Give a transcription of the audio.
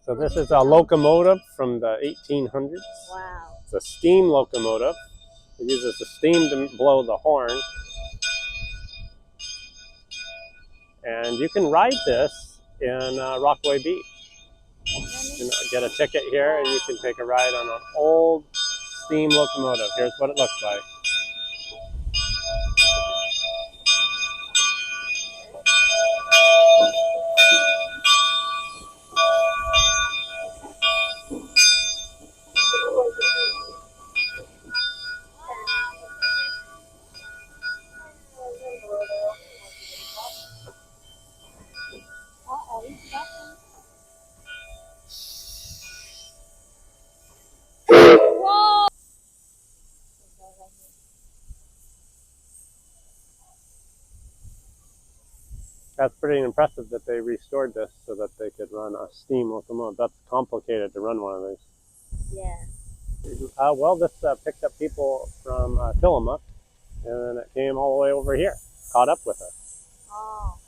So this is a locomotive from the 1800s. Wow. It's a steam locomotive. It uses the steam to blow the horn. And you can ride this in Rockaway Beach. You get a ticket here and you can take a ride on an old steam locomotive. Here's what it looks like. Whoa! That's pretty impressive that they restored this so that they could run a steam locomotive. That's complicated to run one of these. Yeah. Well, this picked up people from Tillamook, and then it came all the way over here, caught up with us. Oh.